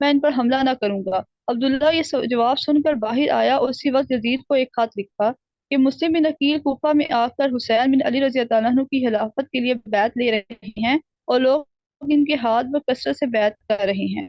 میں ان پر حملہ نہ کروں گا۔ عبداللہ یہ جواب سن کر باہر آیا اور اسی وقت یزید کو ایک خط لکھا کہ مسلم بن عقیل کوفہ میں آ کر حسین بن علی رضی اللہ عنہ کی خلافت کے لیے بیعت لے رہے ہیں اور لوگ ان کے ہاتھ پر کثرت سے بیعت کر رہے ہیں۔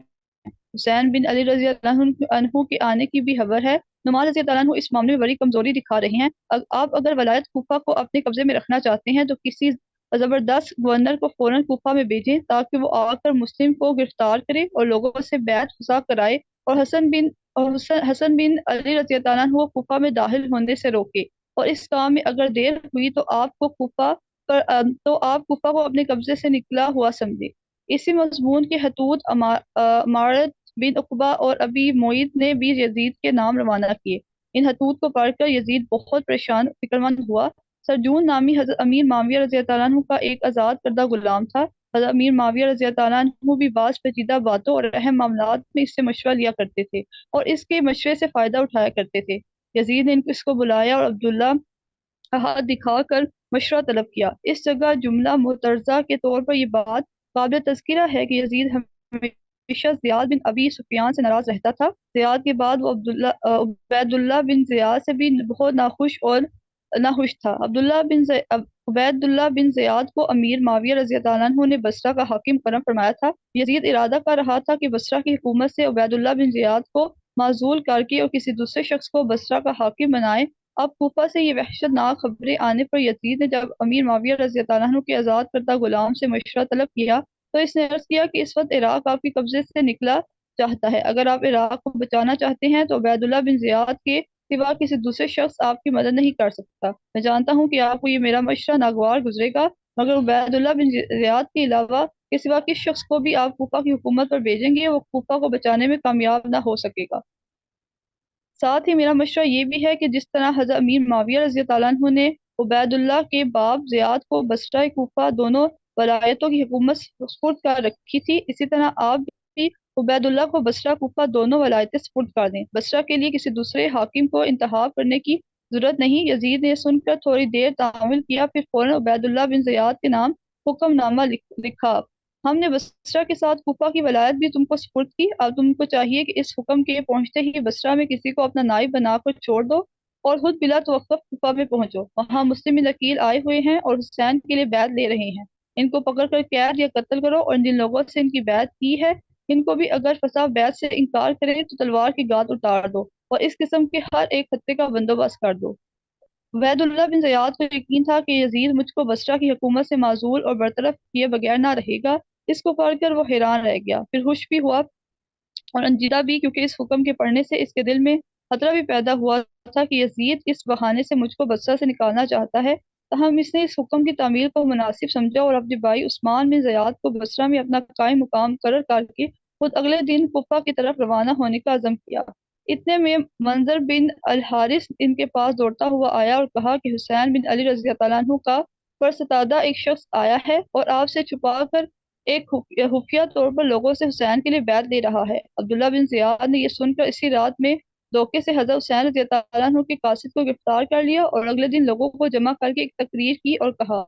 حسین بن علی رضی اللہ عنہ کے آنے کی بھی خبر ہے۔ نعمان رضی اللہ عنہ اس معاملے میں بڑی کمزوری دکھا رہے ہیں۔ آپ اگر ولایت کوفہ کو اپنے قبضے میں رکھنا چاہتے ہیں تو کسی زبردست گورنر کو فوراً کوفہ میں بھیجیں تاکہ وہ آ کر مسلم کو گرفتار کرے اور لوگوں سے بیعت خزا کرائے اور حسن بن علی رضی اللہ عنہ کو کوفہ میں داخل ہونے سے روکے، اور اس کام میں اگر دیر ہوئی تو آپ کوفہ کو اپنے قبضے سے نکلا ہوا سمجھے۔ اسی مضمون کے خطوط امارت بن عقبہ اور ابی معید نے بھی یزید کے نام روانہ کیے۔ ان خطوط کو پڑھ کر یزید بہت پریشان فکرمند ہوا۔ سرجون نامی حضرت امیر معاویہ رضی اللہ عنہ کا ایک آزاد کردہ غلام تھا۔ حضرت امیر معاویہ رضی اللہ عنہ بھی بعض پیچیدہ باتوں اور اہم معاملات میں اس سے مشورہ لیا کرتے تھے اور اس کے مشورے سے فائدہ اٹھایا کرتے تھے۔ یزید نے اس کو بلایا اور عبداللہ کا ہاتھ دکھا کر مشورہ طلب کیا۔ اس جگہ جملہ مترجہ کے طور پر یہ بات قابل تذکرہ ہے کہ یزید ہمیشہ زیاد بن ابی سفیان سے ناراض رہتا تھا۔ زیاد کے بعد وہ عبید اللہ بن زیاد سے بھی بہت ناخوش تھا۔ عبید اللہ بن زیاد کو امیر معاویہ رضی اللہ عنہ نے بصرہ کا حاکم مقرر فرمایا تھا۔ یزید ارادہ کر رہا تھا کہ بصرہ کی حکومت سے عبید اللہ بن زیاد کو معزول کر کے اور کسی دوسرے شخص کو بصرہ کا حاکم بنائے۔ اب کوفہ سے یہ وحشت ناک خبریں آنے پر یزید نے جب امیر معاویہ رضی اللہ عنہ کے آزاد کردہ غلام سے مشورہ طلب کیا تو اس نے عرض کیا کہ اس وقت عراق آپ کے قبضے سے نکلا چاہتا ہے۔ اگر آپ عراق کو بچانا چاہتے ہیں تو عبید اللہ بن زیاد کے سوا کسی دوسرے شخص آپ کی مدد نہیں کر سکتا۔ میں جانتا ہوں کہ آپ کو یہ میرا مشورہ ناگوار گزرے گا، مگر عبید اللہ بن زیاد کے علاوہ کے سوا کس شخص کو بھی آپ کوفہ کی حکومت پر بھیجیں گے وہ کوفہ کو بچانے میں کامیاب نہ ہو سکے گا۔ ساتھ ہی میرا مشورہ یہ بھی ہے کہ جس طرح حضرت امیر معاویہ رضی اللہ عنہ نے عبید اللہ کے باپ زیاد کو بصرہ کوفہ دونوں ولایتوں کی حکومت سپرد کر رکھی تھی، اسی طرح آپ بھی عبید اللہ کو بصرہ کوفہ دونوں ولایتیں سپرد کر دیں۔ بصرہ کے لیے کسی دوسرے حاکم کو انتخاب کرنے کی ضرورت نہیں۔ یزید نے سن کر تھوڑی دیر تأمل کیا، پھر فوراً عبید اللہ بن زیاد کے نام حکم نامہ لکھا۔ ہم نے بصرہ کے ساتھ کوفہ کی ولایت بھی تم کو سپرد کی، اب تم کو چاہیے کہ اس حکم کے پہنچتے ہی بصرہ میں کسی کو اپنا نائب بنا کر چھوڑ دو اور خود بلا توقف کوفہ میں پہنچو۔ وہاں مسلم بن عقیل آئے ہوئے ہیں اور حسین کے لیے بیعت لے رہے ہیں، ان کو پکڑ کر قید یا قتل کرو، اور جن لوگوں سے ان کی بیعت کی ہے ان کو بھی اگر فسا بیعت سے انکار کرے تو تلوار کی گاد اتار دو اور اس قسم کے ہر ایک خطے کا بندوبست کر دو۔ عبید اللہ بن زیاد کو یقین تھا کہ یزید مجھ کو بصرہ کی حکومت سے معزول اور برطرف کیے بغیر نہ رہے گا۔ اس کو پڑھ کر وہ حیران رہ گیا، پھر خوش بھی ہوا اور رنجیدہ بھی، کیونکہ اس حکم کے پڑھنے سے اس کے دل میں خطرہ بھی پیدا ہوا تھا کہ یزید اس بہانے سے مجھ کو بصرہ سے نکالنا چاہتا ہے۔ تاہم اس نے اس حکم کی تعمیل کو مناسب سمجھا اور اپنے بھائی عثمان بن زیاد کو بصرہ میں اپنا قائم مقام مقرر کر کے خود اگلے دن کوفہ کی طرف روانہ ہونے کا عزم کیا۔ اتنے میں منظر بن الحارث ان کے پاس دوڑتا ہوا آیا اور کہا کہ حسین بن علی رضی اللہ عنہ کا پرستادہ ایک شخص آیا ہے اور آپ سے چھپا کر ایک خفیہ طور پر لوگوں سے حسین کے لیے بیعت لے رہا ہے۔ عبداللہ بن زیاد نے یہ سن کر اسی رات میں دھوکے سے حضرت حسین رضی اللہ عنہ کے قاصد کو گرفتار کر لیا اور اگلے دن لوگوں کو جمع کر کے ایک تقریر کی اور کہا،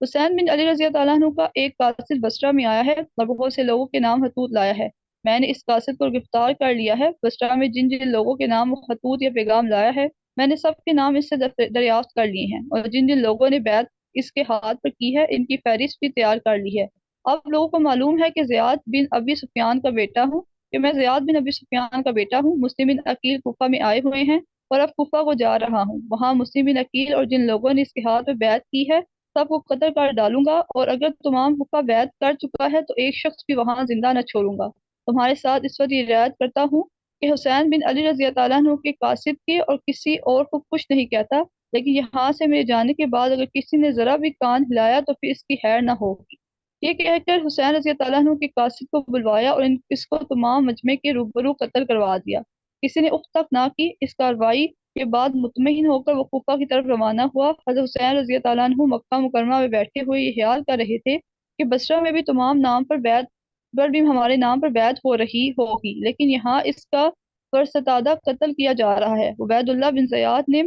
حسین بن علی رضی اللہ عنہ کا ایک قاصد بصرہ میں آیا ہے اور بہت سے لوگوں کے نام خطوط لایا ہے۔ میں نے اس قاصد کو گرفتار کر لیا ہے۔ بصرہ میں جن جن لوگوں کے نام خطوط یا پیغام لایا ہے میں نے سب کے نام اس سے دریافت کر لیے ہیں، اور جن جن لوگوں نے بیعت اس کے ہاتھ پر کی ہے ان کی فہرست بھی تیار کر لی ہے۔ اب لوگوں کو معلوم ہے کہ زیاد بن ابی سفیان کا بیٹا ہوں، کہ میں زیاد بن ابی سفیان کا بیٹا ہوں۔ مسلم بن عقیل کوفہ میں آئے ہوئے ہیں اور اب کوفہ کو جا رہا ہوں۔ وہاں مسلم بن عقیل اور جن لوگوں نے اس کے ہاتھ میں بیعت کی ہے سب کو قتل کر ڈالوں گا، اور اگر تمام کوفہ بیعت کر چکا ہے تو ایک شخص بھی وہاں زندہ نہ چھوڑوں گا۔ تمہارے ساتھ اس وقت یہ رعایت کرتا ہوں کہ حسین بن علی رضی اللہ عنہ کے قاصد کے اور کسی اور کو کچھ نہیں کہتا، لیکن یہاں سے میرے جانے کے بعد اگر کسی نے ذرا بھی کان ہلایا تو پھر اس کی خیر نہ ہوگی۔ یہ کہہ کر حسین رضی اللہ عنہ کے قاصد کو بلوایا اور اس کو تمام مجمع کے روبرو قتل کروا دیا۔ کسی نے اف تک نہ کی۔ اس کارروائی کے بعد مطمئن ہو کر وہ کوفہ کی طرف روانہ ہوا۔ حضرت حسین رضی اللہ عنہ مکہ مکرمہ میں بیٹھے ہوئے یہ خیال کر رہے تھے کہ بصرہ میں بھی تمام نام پر بھی ہمارے نام پر بیعت ہو رہی ہوگی، لیکن یہاں اس کا پرستادہ قتل کیا جا رہا ہے۔ عبید اللہ بن زیاد نے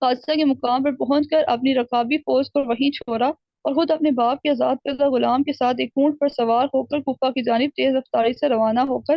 حادثہ کے مقام پر پہنچ کر اپنی رکابی فوج کو وہیں چھوڑا اور خود اپنے باپ کے آزاد کردہ غلام کے ساتھ ایک اونٹ پر سوار ہو کر کوفہ کی جانب تیز رفتاری سے روانہ ہو کر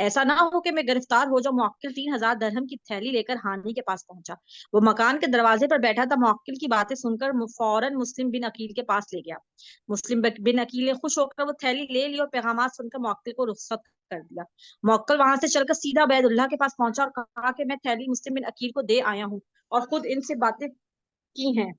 ایسا نہ ہو کہ میں گرفتار ہو جاؤں۔ موکل 3000 درہم کی تھیلی لے کر ہانی کے پاس پہنچا۔ وہ مکان کے دروازے پر بیٹھا تھا۔ موکل کی باتیں سن کر فوراً مسلم بن عقیل کے پاس لے گیا۔ مسلم بن عقیل نے خوش ہو کر وہ تھیلی لے لی اور پیغامات سن کر موکل کو رخصت کر دیا۔ موکل وہاں سے چل کر سیدھا عبید اللہ کے پاس پہنچا اور کہا کہ میں تھیلی مسلم بن عقیل کو دے آیا ہوں اور خود ان سے باتیں کی ہیں،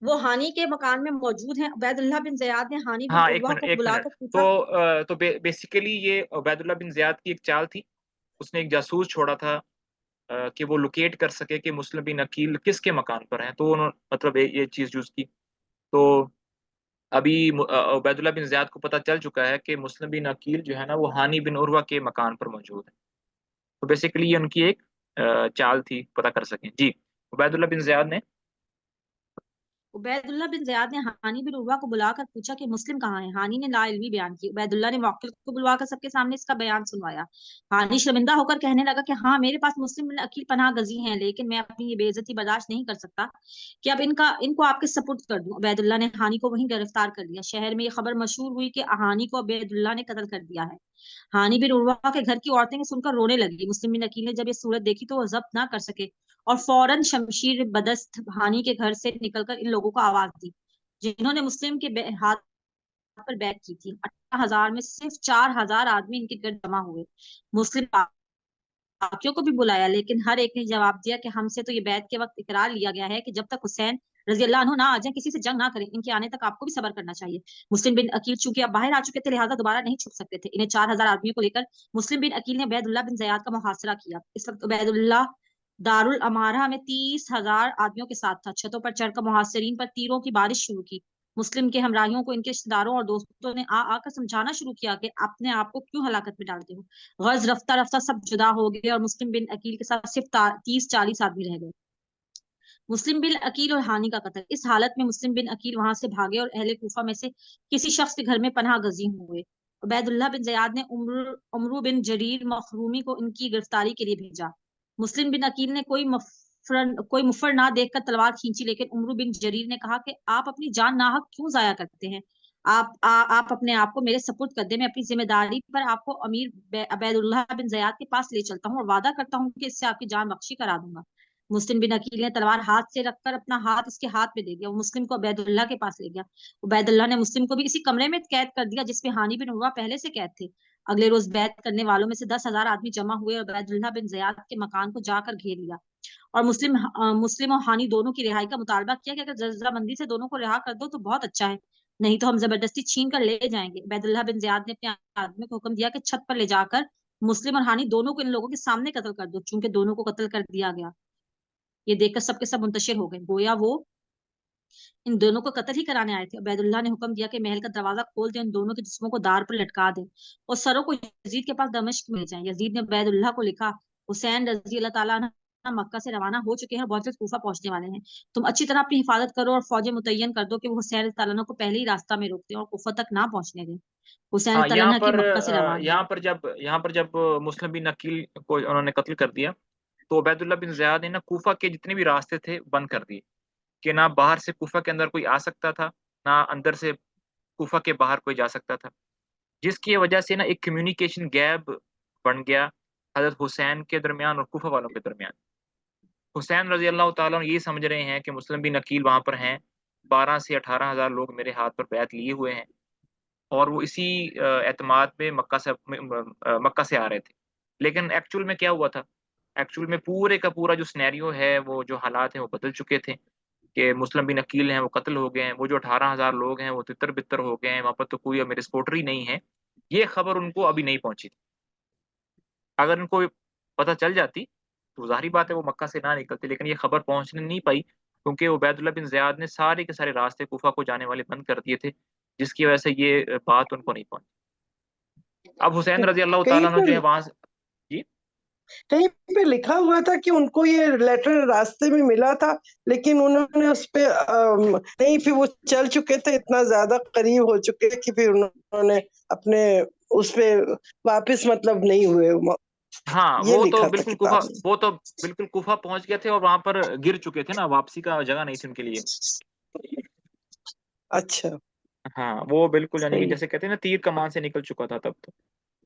وہ ہانی کے مکان میں موجود ہیں۔ عبید اللہ بن زیاد نے ہانی بن ہاں ایک عروہ منٹ کو ایک بلا منٹ کر پوچھا۔ تو بیسیکلی یہ عبید اللہ بن زیاد کی ایک چال تھی، اس نے ایک جاسوس چھوڑا تھا کہ وہ لوکیٹ کر سکے کہ مسلم بن عقیل کس کے مکان پر ہیں، تو انہوں مطلب یہ چیز یوز کی۔ تو ابھی عبید اللہ بن زیاد کو پتہ چل چکا ہے کہ مسلم بن عقیل جو ہے نا وہ ہانی بن عروہ کے مکان پر موجود ہے، تو بیسیکلی یہ ان کی ایک چال تھی پتہ کر سکیں۔ جی عبید اللہ بن زیاد نے عبید اللہ بن زیاد نے ہانی بن عروہ کو بلا کر پوچھا کہ مسلم کہاں ہے؟ ہانی نے لا علمی بیان کی۔ عبید اللہ نے موکل کو بلوا کر سب کے سامنے اس کا بیان سنوایا۔ ہانی شرمندہ ہو کر کہنے لگا کہ ہاں میرے پاس مسلم بن عقیل پناہ گزین ہیں، لیکن میں اپنی یہ بے عزتی برداشت نہیں کر سکتا کہ اب ان کو آپ کے سپرد کر دوں۔ عبید اللہ نے ہانی کو وہیں گرفتار کر لیا۔ شہر میں یہ خبر مشہور ہوئی کہ ہانی کو عبید اللہ نے قتل کر دیا ہے۔ ہانی بن عروہ کے گھر کی عورتیں سن کر رونے لگی۔ مسلم بن عقیل نے جب یہ صورت دیکھی تو وہ ضبط نہ کر سکے اور فوراً شمشیر بدست ہانی کے گھر سے نکل کر ان لوگوں کو آواز دی جنہوں نے مسلم کے ہاتھ پر بیعت کی تھی۔ 18,000 میں صرف 4,000 آدمی ان کے گرد جمع ہوئے۔ مسلم باقیوں کو بھی بلایا، لیکن ہر ایک نے جواب دیا کہ ہم سے تو یہ بیعت کے وقت اقرار لیا گیا ہے کہ جب تک حسین رضی اللہ عنہ نہ آ جائیں کسی سے جنگ نہ کریں، ان کے آنے تک آپ کو بھی صبر کرنا چاہیے۔ مسلم بن عقیل چونکہ اب باہر آ چکے تھے لہٰذا دوبارہ نہیں چھپ سکتے تھے۔ انہیں 4,000 آدمیوں کو لے کر مسلم بن عقیل نے عبید اللہ بن زیاد کا محاصرہ کیا۔ اس وقت عبید اللہ دارالامارہ میں 30,000 آدمیوں کے ساتھ تھا۔ چھتوں پر چڑھ کر محاصرین پر تیروں کی بارش شروع کی۔ مسلم کے ہمراہیوں کو ان کے رشتہ داروں اور دوستوں نے آ کر سمجھانا شروع کیا کہ اپنے آپ کو کیوں ہلاکت میں ڈالتے ہو۔ غرض رفتہ رفتہ سب جدا ہو گئے اور مسلم بن عقیل کے ساتھ صرف 30-40 آدمی رہ گئے۔ مسلم بن عقیل اور ہانی کا قتل۔ اس حالت میں مسلم بن عقیل وہاں سے بھاگے اور اہل کوفہ میں سے کسی شخص کے گھر میں پناہ گزین ہوئے۔ عبید اللہ بن زیاد نے عمرو بن جریر مخرومی کو ان کی گرفتاری کے لیے بھیجا۔ مسلم بن عقیل نے کوئی مفر نہ دیکھ کر تلوار کھینچی، لیکن عمرو بن جریر نے کہا کہ آپ اپنی جان ناحق کیوں ضائع کرتے ہیں؟ آپ اپنے آپ کو میرے سپرد کر دیں، میں اپنی ذمہ داری پر آپ کو امیر عبید اللہ بن زیاد کے پاس لے چلتا ہوں اور وعدہ کرتا ہوں کہ اس سے آپ کی جان بخشی کرا دوں گا۔ مسلم بن عقیل نے تلوار ہاتھ سے رکھ کر اپنا ہاتھ اس کے ہاتھ میں دے دیا۔ وہ مسلم کو عبید اللہ کے پاس لے گیا۔ عبید اللہ نے مسلم کو بھی اسی کمرے میں قید کر دیا جس میں ہانی بن عروہ پہلے سے قید تھے۔ اگلے روز بیعت کرنے والوں میں سے 10,000 آدمی جمع ہوئے اور عبید اللہ بن زیاد کے مکان کو جا کر گھیر لیا اور مسلم اور ہانی دونوں کی رہائی کا مطالبہ کیا کہ اگر رضامندی سے دونوں کو رہا کر دو تو بہت اچھا ہے، نہیں تو ہم زبردستی چھین کر لے جائیں گے۔ عبید اللہ بن زیاد نے اپنے آدمی کو حکم دیا کہ چھت پر لے جا کر مسلم اور ہانی دونوں کو ان لوگوں کے سامنے قتل کر دو۔ چونکہ دونوں کو قتل کر دیا گیا، یہ دیکھ کر سب کے سب منتشر ہو گئے، گویا وہ ان دونوں کو قتل ہی کرانے آئے تھے۔ عبید اللہ نے حکم دیا کہ محل کا دروازہ کھول دیں، ان دونوں کے جسموں کو دار پر لٹکا دیں اور سروں کو یزید کے پاس دمشق میں لے جائیں۔ یزید نے عبید اللہ کو لکھا، حسین رضی اللہ تعالیٰ عنہ مکہ سے روانہ ہو چکے ہیں اور بہت جلد کوفہ پہنچنے والے ہیں۔ تم اچھی طرح اپنی حفاظت کرو اور فوجیں متعین کر دو کہ وہ حسین رضی اللہ عنہ کو پہلے ہی راستہ میں روکتے ہیں اور کوفہ تک نہ پہنچنے دیں۔ حسین ہاں رضی اللہ عنہ کی مکہ سے روانگی۔ یہاں پر جب مسلم بن عقیل کو انہوں نے قتل کر دیا تو عبید اللہ بن زیاد نے نا کوفہ کے جتنے بھی راستے تھے بند کر دیے کہ نہ باہر سے کوفہ کے اندر کوئی آ سکتا تھا، نہ اندر سے کوفہ کے باہر کوئی جا سکتا تھا، جس کی وجہ سے نا ایک کمیونیکیشن گیپ بن گیا حضرت حسین کے درمیان اور کوفہ والوں کے درمیان۔ حسین رضی اللہ تعالیٰ یہ سمجھ رہے ہیں کہ مسلم بن عقیل وہاں پر ہیں، 12 سے 18,000 لوگ میرے ہاتھ پر بیعت لیے ہوئے ہیں اور وہ اسی اعتماد میں مکہ سے آ رہے تھے۔ لیکن ایکچول میں کیا ہوا تھا؟ ایکچول میں پورے کا پورا جو سینیریو ہے، وہ جو حالات ہیں وہ بدل چکے تھے کہ مسلم بن عقیل ہیں وہ قتل ہو گئے ہیں، وہ جو 18,000 لوگ ہیں وہ تتر بتر ہو گئے ہیں، وہاں پر تو کوئی میرے سپورٹر ہی نہیں ہے۔ یہ خبر ان کو ابھی نہیں پہنچی تھی۔ اگر ان کو پتہ چل جاتی تو ظاہری بات ہے وہ مکہ سے نہ نکلتے، لیکن یہ خبر پہنچنے نہیں پائی کیونکہ عبید اللہ بن زیاد نے سارے کے سارے راستے کوفہ کو جانے والے بند کر دیے تھے، جس کی وجہ سے یہ بات ان کو نہیں پہنچی۔ اب حسین رضی اللہ کہیں تعالیٰ عنہ جو ہے وہاں سے کہیں پہ لکھا ہوا تھا کہ ان کو یہ لیٹر راستے میں ملا تھا، لیکن انہوں نے اس پہ نہیں، پھر وہ چل چکے تھے، اتنا زیادہ قریب ہو چکے کہ پھر انہوں نے اپنے اس پہ واپس مطلب نہیں ہوئے۔ ہاں یہ وہ تو لکھا تھا بالکل کتاب میں۔ بالکل کوفہ پہنچ گئے تھے اور وہاں پر گر چکے تھے نا، واپسی کا جگہ نہیں تھی ان کے لیے۔ اچھا ہاں وہ بالکل یعنی کہ صحیح۔ جیسے کہتے ہیں نا تیر کمان سے نکل چکا تھا تب تو۔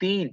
3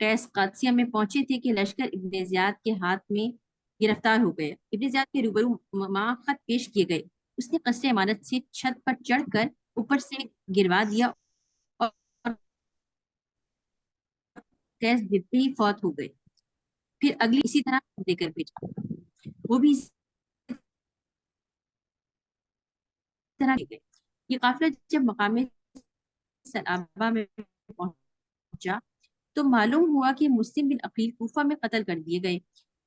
قیس قادسیہ میں پہنچے تھے کہ لشکر ابن زیاد کے ہاتھ میں گرفتار ہو گئے۔ ابن زیاد کے روبرو خط پیش کیے گئے۔ اس نے قصر عمارت سے چھت پر چڑھ کر اوپر سے گروا دیا اور قیس گرتے ہی فوت ہو گئے۔ پھر اگلی اسی طرح دے کر بھیجا، وہ بھی اسی طرح گئے۔ یہ قافلہ جب مقام سلابہ میں پہنچا تو معلوم ہوا کہ مسلم بن عقیل کوفہ میں قتل کر دیے گئے،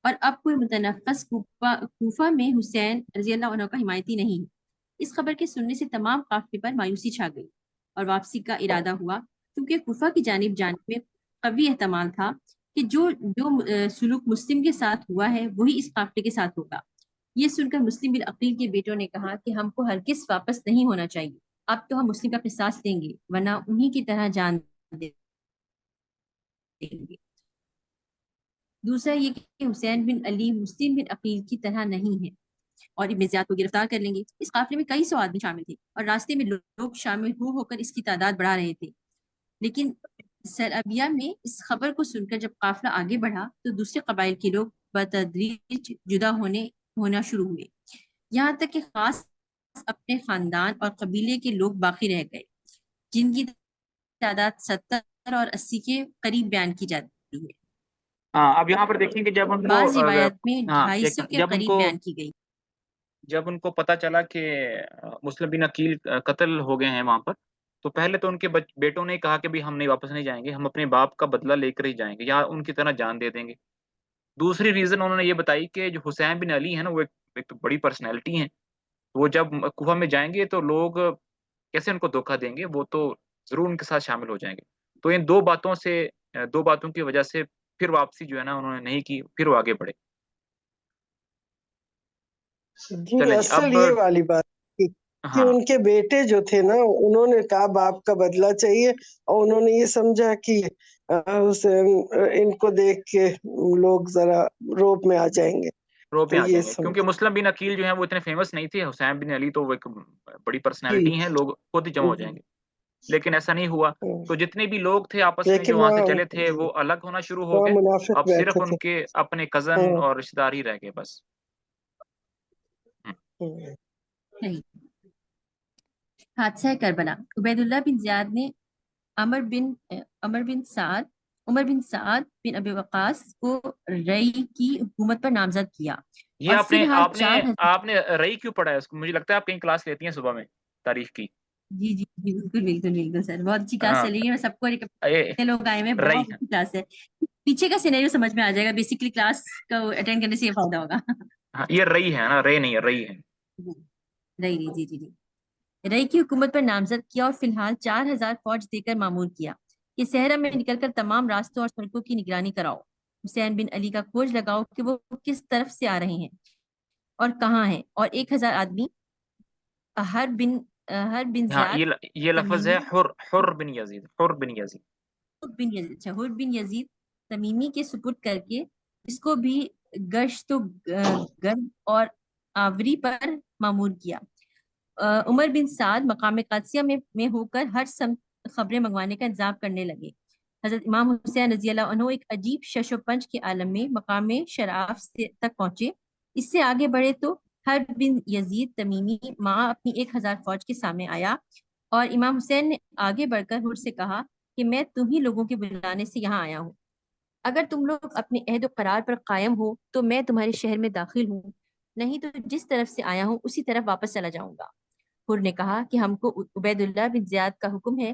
اور اب کوئی متنفس کوفہ میں حسین رضی اللہ عنہ کا حمایتی نہیں ہے۔ اس خبر کے سننے سے تمام قافلے پر مایوسی چھا گئی اور واپسی کا ارادہ ہوا، کیونکہ کوفہ کی جانب جانے میں قوی احتمال تھا کہ جو سلوک مسلم کے ساتھ ہوا ہے وہی اس قافلے کے ساتھ ہوگا۔ یہ سن کر مسلم بن عقیل کے بیٹوں نے کہا کہ ہم کو ہرگز واپس نہیں ہونا چاہیے، اب تو ہم مسلم کا قصاص لیں گے ورنہ انہی کی طرح جان دیں گے۔ دوسرا یہ کہ حسین بن علی مسلم بن عقیل کی طرح نہیں ہے اور ابن زیاد کو گرفتار کر لیں گے۔ اس قافلے میں کئی 100 آدمی شامل تھے اور راستے میں لوگ شامل ہو کر اس کی تعداد بڑھا رہے تھے، لیکن سلابیہ میں اس خبر کو سن کر جب قافلہ آگے بڑھا تو دوسرے قبائل کے لوگ بتدریج جدا ہونا شروع ہوئے، یہاں تک کہ خاص اپنے خاندان اور قبیلے کے لوگ باقی رہ گئے، جن کی تعداد 70 اور 80 کے قریب بیان کی جاتی ہے۔ اب یہاں پر دیکھیں کہ جب ان کو بعض روایت میں 250 کے جب ان قریب کو بیان کی گئی۔ جب ان کو پتہ چلا کہ مسلم بن عقیل قتل ہو گئے ہیں وہاں پر، تو پہلے تو ان کے بیٹوں نے کہا کہ ہم نہیں واپس نہیں جائیں گے، ہم اپنے باپ کا بدلہ لے کر ہی جائیں گے یا ان کی طرح جان دے دیں گے۔ دوسری ریزن انہوں نے یہ بتائی کہ جو حسین بن علی ہے نا، وہ ایک بڑی پرسنالٹی ہیں، وہ جب کوفہ میں جائیں گے تو لوگ کیسے ان کو دھوکہ دیں گے، وہ تو ضرور ان کے ساتھ شامل ہو جائیں گے۔ تو ان دو باتوں کی وجہ سے پھر واپسی جو ہے نا انہوں نے نہیں کی، پھر وہ آگے بڑھے۔ جی چلیں اصل یہ والی بات تھی کہ ان کے بیٹے جو تھے نا، انہوں نے کہا باپ کا بدلہ چاہیے، اور انہوں نے یہ سمجھا کہ حسین ان کو دیکھ کے لوگ ذرا روب میں آ جائیں گے، روب تو میں آ یہ جائیں گے، سمجھ کیونکہ مسلم بن عقیل جو ہیں وہ اتنے فیمس نہیں تھے، حسین بن علی تو وہ ایک بڑی جی پرسنالٹی ہیں، لوگ خود ہی جمع ہو جائیں گے، لیکن ایسا نہیں ہوا۔ تو جتنے بھی لوگ تھے آپس میں لیکن جو وہاں سے چلے تھے جی وہ الگ ہونا شروع ہو وہاں گئے، منافق اب صرف بیٹھے ان تھے۔ کے اپنے کزن اور رشتہ دار ہی رہ گئے بس۔ نہیں، حادثہ کربلا۔ عبید اللہ بن زیاد نے عمر بن سعد بن ابی وقاص کو رئی کی حکومت پر نامزد کیا، یہ اور فی الحال آپ نے رئی کیوں پڑھا ہے اس کو؟ مجھے لگتا ہے آپ کہیں کلاس لیتی ہیں صبح میں تاریخ کی۔ جی جی جی بالکل سر، بہت اچھی کلاس چل رہی ہے، میں سب کو یہ لوگ آئے ہیں، رئی بہت اچھی کلاس ہے۔ پیچھے کا سینیریو سمجھ میں آ جائے گا، بیسیکلی کلاس کا اٹینڈ کرنے سے یہ فائدہ ہوگا۔ یہ رئی ہے نا، رئی نہیں ہے، رئی ہے۔ رئی جی رئی کی حکومت پر نامزد کیا اور فی الحال 4000 فوج دے کر معمور کیا کہ صحرا میں نکل کر تمام راستوں اور سڑکوں کی نگرانی کراؤ، حسین بن علی کا کھوج لگاؤ کہ وہ کس طرف سے آ رہے ہیں اور کہاں ہیں، اور 1000 آدمی ہر بن زیاد یہ لفظ ہے حر بن یزید، حر بن یزید تمیمی کے سپرد کر کے اس کو بھی گشت و گرد اور آوری پر معمور کیا۔ عمر بن سعد مقام قادسیہ میں ہو کر ہر سمت خبریں منگوانے کا انتظام کرنے لگے۔ حضرت امام حسین رضی اللہ عنہ ایک عجیب شش و پنج کے عالم میں مقام شراف تک پہنچے۔ اس سے آگے بڑھے تو ہر بن یزید تمیمی ماں اپنی 1000 فوج کے سامنے آیا، اور امام حسین نے آگے بڑھ کر حر سے کہا کہ میں تمہیں لوگوں کے بلانے سے یہاں آیا ہوں، اگر تم لوگ اپنے عہد و قرار پر قائم ہو تو میں تمہارے شہر میں داخل ہوں، نہیں تو جس طرف سے آیا ہوں اسی طرف واپس چلا جاؤں گا۔ حر نے کہا کہ ہم کو عبید اللہ بن زیاد کا حکم ہے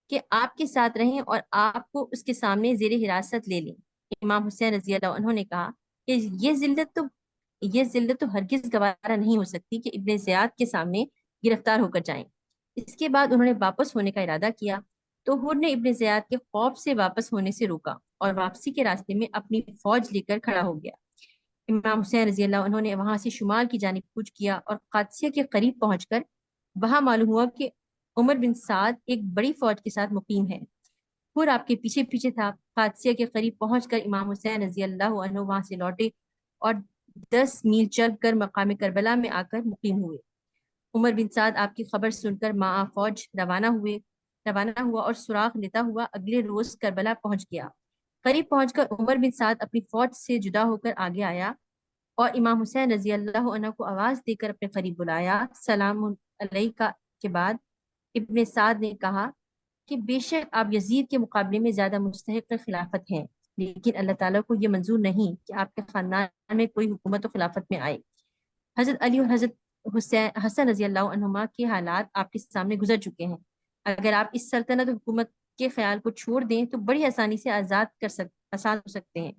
کہ آپ کے ساتھ رہیں اور آپ کو اس کے سامنے زیر حراست لے لیں۔ امام حسین رضی اللہ عنہ نے کہا کہ یہ ذلت تو ہرگز گوارا نہیں ہو سکتی کہ ابن زیاد کے سامنے گرفتار ہو کر جائیں۔ اس کے بعد انہوں نے واپس ہونے کا ارادہ کیا تو حر نے ابن زیاد کے خوف سے واپس ہونے سے روکا اور واپسی کے راستے میں اپنی فوج لے کر کھڑا ہو گیا۔ امام حسین رضی اللہ عنہ نے وہاں سے شمال کی جانب کوچ کیا اور قادسیہ کے قریب پہنچ کر وہاں معلوم ہوا کہ عمر بن سعد ایک بڑی فوج کے ساتھ مقیم ہے۔ حر آپ کے پیچھے پیچھے تھا۔ قادسیہ کے قریب پہنچ کر امام حسین رضی اللہ عنہ وہاں سے لوٹے اور 10 میل چل کر مقام کربلا میں آ کر مقیم ہوئے۔ عمر بن سعد آپ کی خبر سن کر مع فوج روانہ ہوا اور سراغ لیتا ہوا اگلے روز کربلا پہنچ گیا۔ قریب پہنچ کر عمر بن سعد اپنی فوج سے جدا ہو کر آگے آیا اور امام حسین رضی اللہ عنہ کو آواز دے کر اپنے قریب بلایا۔ سلام علیکہ کے بعد ابن سعد نے کہا کہ بے شک آپ یزید کے مقابلے میں زیادہ مستحق خلافت ہیں، لیکن اللہ تعالیٰ کو یہ منظور نہیں کہ آپ کے خاندان میں کوئی حکومت و خلافت میں آئے۔ حضرت علی اور حضرت حسن رضی اللہ عنہما کے حالات آپ کے سامنے گزر چکے ہیں، اگر آپ اس سلطنت و حکومت کے خیال کو چھوڑ دیں تو بڑی آسانی سے آزاد ہو سکتے ہیں،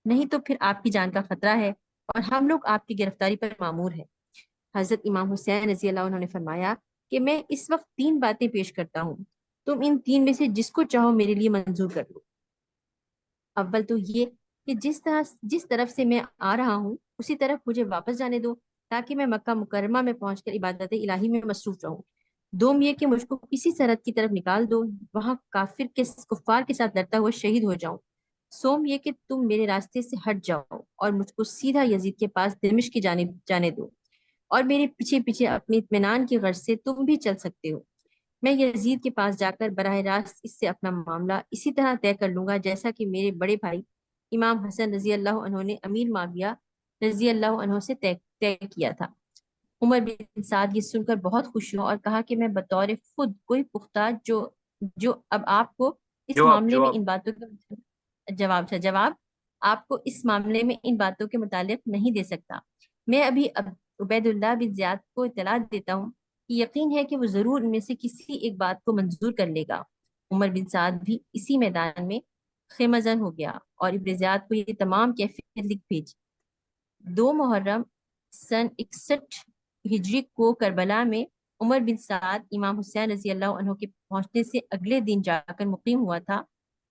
نہیں تو پھر آپ کی جان کا خطرہ ہے اور ہم لوگ آپ کی گرفتاری پر مامور ہیں۔ حضرت امام حسین رضی اللہ عنہ نے فرمایا کہ میں اس وقت 3 باتیں پیش کرتا ہوں، تم ان 3 میں سے جس کو چاہو میرے لیے منظور کر لو۔ اول تو یہ کہ جس طرف سے میں آ رہا ہوں اسی طرف مجھے واپس جانے دو تاکہ میں مکہ مکرمہ میں پہنچ کر عبادت الہی میں مصروف رہوں۔ دوم یہ کہ مجھ کو کسی سرحد کی طرف نکال دو، وہاں کفار کے ساتھ لڑتا ہوا شہید ہو جاؤں۔ سوم یہ کہ تم میرے راستے سے ہٹ جاؤ اور مجھ کو سیدھا یزید کے پاس دمشق کی جانب جانے دو، اور میرے پیچھے پیچھے اپنے اطمینان کی غرض سے تم بھی چل سکتے ہو۔ میں یزید کے پاس جا کر براہ راست اس سے اپنا معاملہ اسی طرح طے کر لوں گا جیسا کہ میرے بڑے بھائی امام حسن رضی اللہ عنہ نے امیر معاویہ رضی اللہ عنہ سے طے کیا تھا۔ عمر بن سعد یہ سن کر بہت خوش ہوا اور کہا کہ میں بطور خود کوئی پختہ جو اب آپ کو اس معاملے میں ان باتوں کا جواب آپ کو اس معاملے میں ان باتوں کے متعلق نہیں دے سکتا۔ میں ابھی عبید اللہ بن زیاد کو اطلاع دیتا ہوں کہ یقین ہے کہ وہ ضرور ان میں سے کسی ایک بات کو منظور کر لے گا۔ عمر بن سعد بھی اسی میدان میں خیمہ زن ہو گیا اور ابن زیاد کو یہ تمام کیفیت لکھ بھیجی۔ 2 محرم سن 61 ہجری کو کربلا میں عمر بن سعد امام حسین رضی اللہ عنہ کے پہنچنے سے اگلے دن جا کر مقیم ہوا تھا،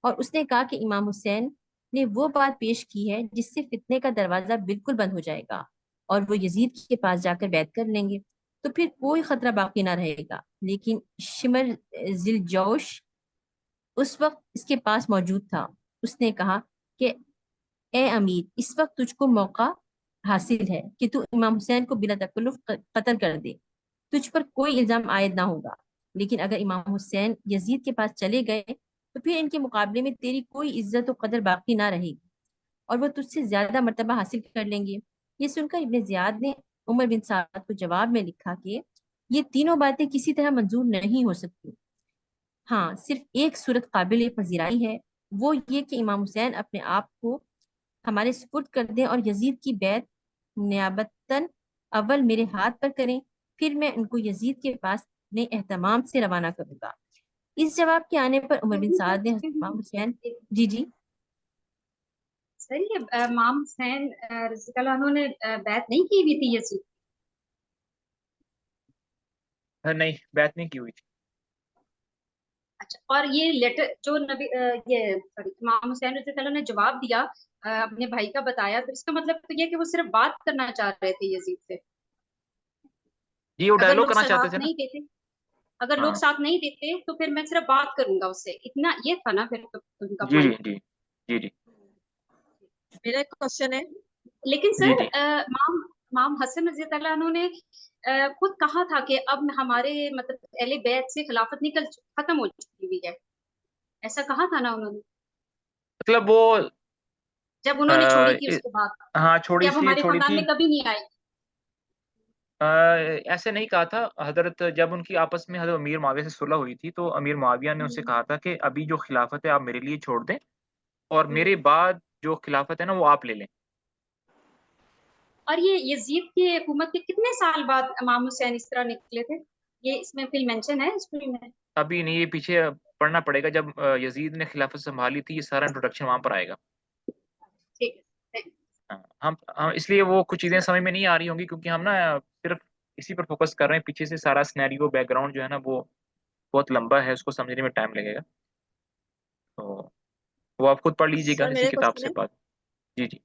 اور اس نے کہا کہ امام حسین نے وہ بات پیش کی ہے جس سے فتنے کا دروازہ بالکل بند ہو جائے گا اور وہ یزید کے پاس جا کر بیعت کر لیں گے، تو پھر کوئی خطرہ باقی نہ رہے گا۔ لیکن شمر ذی الجوش اس وقت اس کے پاس موجود تھا۔ اس نے کہا کہ اے امیر، اس وقت تجھ کو موقع حاصل ہے کہ تو امام حسین کو بلا تکلف قتل کر دے، تجھ پر کوئی الزام عائد نہ ہوگا، لیکن اگر امام حسین یزید کے پاس چلے گئے تو پھر ان کے مقابلے میں تیری کوئی عزت و قدر باقی نہ رہے گی اور وہ تجھ سے زیادہ مرتبہ حاصل کر لیں گے۔ یہ سن کر ابن زیاد نے عمر بن سعد کو جواب میں لکھا کہ یہ تینوں باتیں کسی طرح منظور نہیں ہو سکتی، ہاں صرف ایک صورت قابل پذیرائی ہے، وہ یہ کہ امام حسین اپنے آپ کو ہمارے سپرد کر دیں اور یزید کی بیعت نیابتاً اول میرے ہاتھ پر کریں، پھر میں ان کو یزید کے پاس اپنے اہتمام سے روانہ کروں گا۔ اس جواب کے آنے پر عمر بن سعد نے امام حسین جی صحیح ہے، امام حسین رضی اللہ عنہ نے بیعت نہیں کی ہوئی تھی یزید؟ نہیں، بیعت نہیں کی ہوئی تھی۔ اچھا، اور یہ لیٹر جو امام حسین رضی اللہ عنہ نے جواب دیا اپنے بھائی کا بتایا، تو اس کا مطلب تو یہ کہ وہ صرف بات کرنا چاہ رہے تھے یزید سے، جی وہ اگر ڈائلوگ لوگ کرنا چاہتے ساتھ تھے نا۔ نہیں دیتے اگر لوگ ہاں ساتھ نہیں دیتے تو پھر میں صرف بات کروں گا اس سے، اتنا یہ تھا نا پھر ان کا جی پوائنٹ۔ جی جی جی میرا ایک کوشچن ہے، لیکن جی سر جی امام حسن رضی اللہ عنہ نے خود کہا تھا کہ اب ہمارے مطلب اہل بیت سے خلافت ختم ہو چکی ہوئی ہے، ایسا کہا تھا نا انہوں نے مطلب وہ جب انہوں نے چھوڑی تھی اس کے بعد ہاں چھوڑی کہ اس اب لیے ہمارے چھوڑی خاندان تھی، میں کبھی نہیں آئے گی۔ ایسے نہیں کہا تھا حضرت، جب ان کی آپس میں حضرت امیر معاویہ سے صلح ہوئی تھی تو امیر معاویہ نے ان سے کہا تھا کہ ابھی جو خلافت ہے آپ میرے لیے چھوڑ دیں اور میرے بعد جو خلافت ہے نا وہ آپ لے لیں۔ اور یہ یزید کی حکومت کے کتنے سال بعد امام حسین اس طرح نکلے تھے؟ یہ اس میں فل مینشن ہے ہسٹری میں؟ ابھی نہیں، یہ پیچھے پڑھنا پڑے گا، جب یزید نے خلافت سنبھالی تھی یہ سارا انٹروڈکشن وہاں پر آئے گا۔ ٹھیک ہے۔ ہم اس لیے وہ کچھ چیزیں سمجھ میں نہیں آ رہی ہوں گی کیونکہ ہم نا صرف اسی پر فوکس کر رہے ہیں، پیچھے سے سارا سینیریو بیک گراؤنڈ جو ہے نا وہ بہت لمبا ہے، اس کو سمجھنے میں ٹائم لگے گا، تو وہ آپ خود پڑھ لیجیے گا سر اسی میرا کتاب کوشچن سے ہے، بات۔ جی جی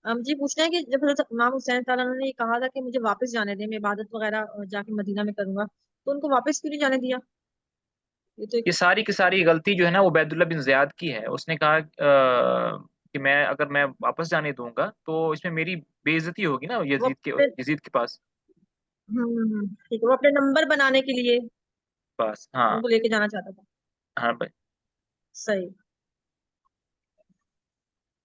ہم جی پوچھتے ہیں کہ جب حضرت امام حسین صلی اللہ علیہ وسلم نے یہ کہا تھا کہ مجھے واپس جانے دیں، میں عبادت وغیرہ جا کے مدینہ میں کروں گا، تو ان کو واپس کیوں نہیں جانے دیا؟ یہ تو یہ ساری کی ساری غلطی جو ہے نا وہ عبید اللہ بن زیاد کی ہے۔ اس نے کہا کہ اگر میں واپس جانے دوں گا تو اس میں میری بے عزتی ہوگی نا وہ یزید کے پاس۔ ٹھیک ہے، وہ اپنے نمبر بنانے کے لیے بس ہاں ان کو لے کے جانا چاہتا تھا۔ ہاں بھائی۔ صحیح۔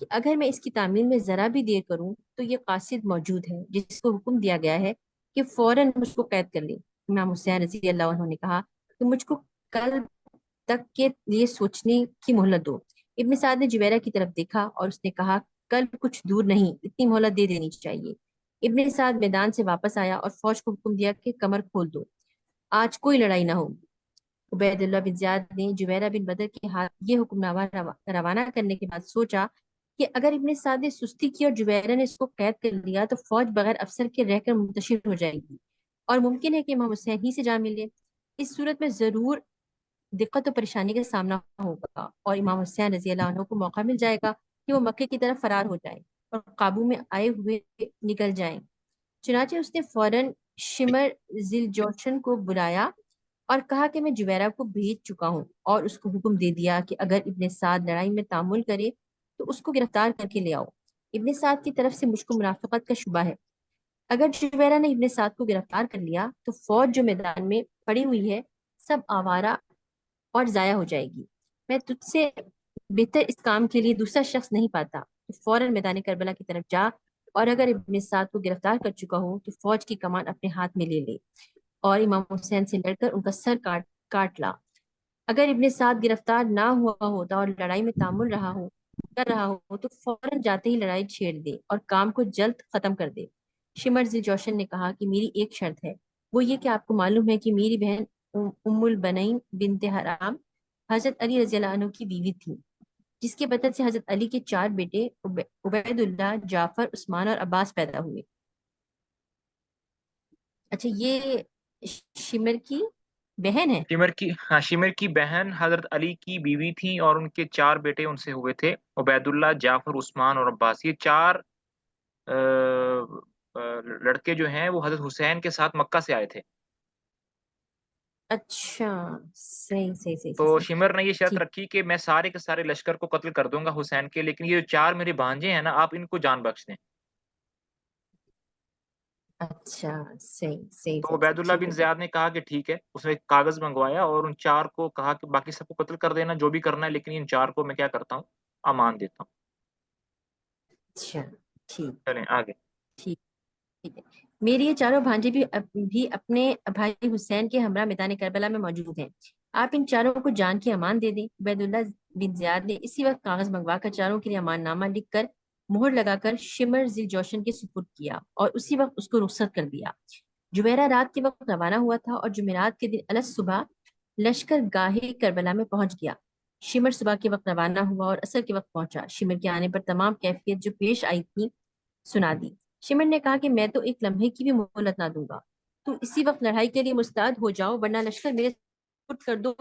کہ اگر میں اس کی تعمیل میں ذرا بھی دیر کروں تو یہ قاصد موجود ہے جس کو حکم دیا گیا ہے کہ فوراً مجھ کو قید کر لے۔ امام حسین رضی اللہ عنہ نے کہا کہ مجھ کو کل تک کے لیے سوچنے کی مہلت دو۔ ابن سعد نے جبیرہ کی طرف دیکھا اور اس نے کہا کل کچھ دور نہیں، اتنی مہلت دے دینی چاہیے۔ ابن سعد میدان سے واپس آیا اور فوج کو حکم دیا کہ کمر کھول دو، آج کوئی لڑائی نہ ہوگی۔ عبید اللہ بن زیاد نے جبیرہ بن بدر کے ہاتھ یہ حکم نامہ روانہ کرنے کے بعد سوچا کہ اگر ابن سعد نے سستی کی اور جبیرہ نے اس کو قید کر لیا تو فوج بغیر افسر کے رہ کر منتشر ہو جائے گی اور ممکن ہے کہ امام حسین ہی سے جا ملے۔ اس صورت میں ضرور دقت و پریشانی کا سامنا ہوگا اور امام حسین رضی اللہ عنہ کو موقع مل جائے گا کہ وہ مکے کی طرف فرار ہو جائیں اور قابو میں آئے ہوئے نکل جائیں۔ چنانچہ اس نے فوراً شمر ذیل جوشن کو بلایا اور کہا کہ میں جبیرہ کو بھیج چکا ہوں، اور اس کو حکم دے دیا کہ اگر ابن سعد لڑائی میں تعامل کرے تو اس کو گرفتار کر کے لے آؤ۔ ابن سعد کی طرف سے مجھ کو منافقت کا شبہ ہے، اگر جبیرہ نے ابن سعد کو گرفتار کر لیا تو فوج جو میدان میں پڑی ہوئی ہے سب آوارہ اور ضائع ہو جائے گی۔ میں تجھ سے بہتر اس کام کے لیے دوسرا شخص نہیں پاتا، تو فوراً میدان کربلا کی طرف جا، اور اگر ابن سعد کو گرفتار کر چکا ہوں تو فوج کی کمان اپنے ہاتھ میں لے لے اور امام حسین سے لڑ کر ان کا سر کاٹ لا۔ اگر ابن سعد گرفتار نہ ہوا ہوتا اور لڑائی میں تعامل کر رہا ہو تو فوراً جاتے ہی لڑائی چھیڑ دے اور کام کو جلد ختم کر دے۔ شمر ذی جوشن نے کہا کہ میری ایک شرط ہے، وہ یہ کہ آپ کو معلوم ہے کہ میری بہن ام البنین بنت حرام حضرت علی رضی اللہ عنہ کی بیوی تھی، جس کے بدل سے حضرت علی کے 4 بیٹے عبید اللہ، جعفر، عثمان اور عباس پیدا ہوئے۔ اچھا، یہ شمر کی بہن ہے؟ شمر کی بہن حضرت علی کی بیوی تھی اور ان کے 4 بیٹے ان سے ہوئے تھے، عبید اللہ، جعفر، عثمان اور عباس۔ یہ 4 لڑکے جو ہیں وہ حضرت حسین کے ساتھ مکہ سے آئے تھے۔ اچھا، صحیح تو شمر نے یہ شرط ٹھیک۔ رکھی کہ میں سارے کے سارے لشکر کو قتل کر دوں گا حسین کے، لیکن یہ جو 4 میرے بھانجے ہیں نا، آپ ان کو جان بخش دیں۔ اچھا، صحیح تو عبید اللہ ٹھیک بن ہے۔ زیاد نے کہا کہ ٹھیک ہے، اس نے ایک کاغذ منگوایا اور ان 4 کو کہا کہ باقی سب کو قتل کر دینا جو بھی کرنا ہے، لیکن ان 4 کو میں کیا کرتا ہوں، امان دیتا ہوں۔ اچھا، ٹھیک چلیں آگے۔ ٹھیک ٹھیک ہے۔ میرے یہ چاروں بھانجے بھی اپنے بھائی حسین کے ہمراہ میدان کربلا میں موجود ہیں، آپ ان چاروں کو جان کی امان دے دیں۔ عبید اللہ بن زیاد نے اسی وقت کاغذ منگوا کر چاروں کے لیے امان نامہ لکھ کر مہر لگا کر شمر ذی جوشن کے سپرد کیا اور اسی وقت اس کو رخصت کر دیا۔ جبیرہ رات کے وقت روانہ ہوا تھا اور جمعرات کے دن الگ صبح لشکر گاہے کربلا میں پہنچ گیا۔ شمر صبح کے وقت روانہ ہوا اور عصر کے وقت پہنچا۔ شمر کے آنے پر تمام کیفیت جو پیش آئی تھی سنا دی۔ شمر نے کہا کہ میں تو ایک لمحے کی بھی مہلت نہ دوں گا، تم اسی وقت لڑائی کے لیے مستعد ہو جاؤ ورنہ لشکر میرے سپرد کر دو۔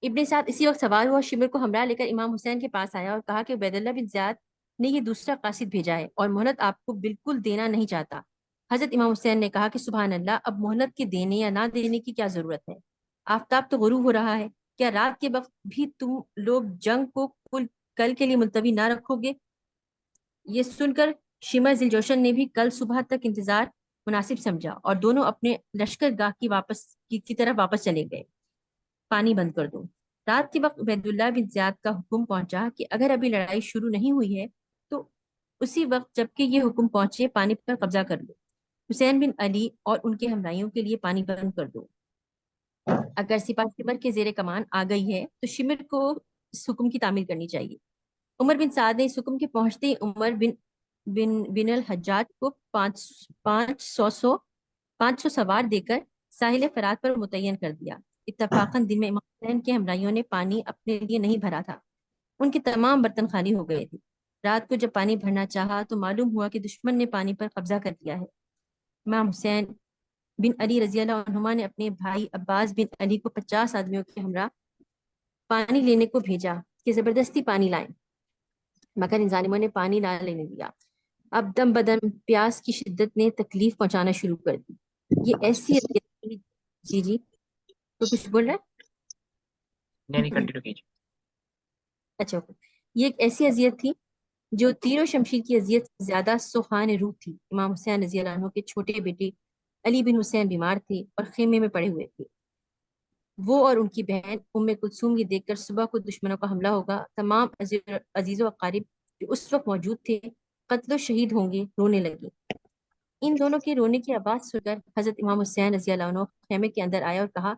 ابن سعد اسی وقت سوار ہوا، شمر کو ہمراہ لے کر امام حسین کے پاس آیا اور کہا کہ عبید اللہ بن زیاد نے یہ دوسرا قاصد بھیجا ہے اور مہلت آپ کو بالکل دینا نہیں چاہتا۔ حضرت امام حسین نے کہا کہ سبحان اللہ، اب مہلت کے دینے یا نہ دینے کی کیا ضرورت ہے؟ آفتاب تو غروب ہو رہا ہے، کیا رات کے وقت بھی تم لوگ جنگ کو کل کے لیے ملتوی نہ رکھو گے؟ یہ سن کر شمر ذی جوشن نے بھی کل صبح تک انتظار مناسب سمجھا اور دونوں اپنے لشکر گاہ کی طرف واپس چلے گئے۔ پانی بند کر دو۔ رات کے وقت عبید اللہ بن زیاد کا حکم پہنچا کہ اگر ابھی لڑائی شروع نہیں ہوئی ہے تو اسی وقت جبکہ یہ حکم پہنچے پانی پر قبضہ کر لو۔ حسین بن علی اور ان کے ہمراہیوں کے لیے پانی بند کر دو۔ اگر سپاہ شمر کے زیر کمان آ گئی ہے تو شمر کو اس حکم کی تعمیل کرنی چاہیے۔ عمر بن سعد نے اس حکم کے پہنچتے ہی عمر بن الحجاج کو 500 سوار دے کر ساحل فرات پر متعین کر دیا۔ اتفاقاً دن میں امام حسین کے ہمراہیوں نے پانی اپنے لیے نہیں بھرا تھا، ان کے تمام برتن خالی ہو گئے تھے۔ رات کو جب پانی بھرنا چاہا تو معلوم ہوا کہ دشمن نے پانی پر قبضہ کر لیا ہے۔ امام حسین بن علی رضی اللہ عنہما نے اپنے بھائی عباس بن علی کو 50 آدمیوں کے ہمراہ پانی لینے کو بھیجا کہ زبردستی پانی لائیں، مگر ان ظالموں نے پانی نہ لینے دیا۔ اب دم بدم پیاس کی شدت نے تکلیف پہنچانا شروع کر دی۔ یہ ایسی جی تو کچھ بول رہا نہیں ہے؟ کنٹینیو کیجیے۔ اچھا، یہ ایک ایسی اذیت تھی جو تیر و شمشیر کی اذیت سے زیادہ سوہان روح تھی۔ امام حسین رضی اللہ عنہ کے چھوٹے بیٹے علی بن حسین بیمار تھے اور خیمے میں پڑے ہوئے تھے۔ وہ اور ان کی بہن کلثوم یہ دیکھ کر صبح کو دشمنوں کا حملہ ہوگا، تمام عزیز و اقارب جو اس وقت موجود تھے قتل و شہید ہوں گے، رونے لگی۔ ان دونوں کے رونے کی آواز سن کر حضرت امام حسین رضی اللہ عنہ خیمے کے اندر آئے اور کہا،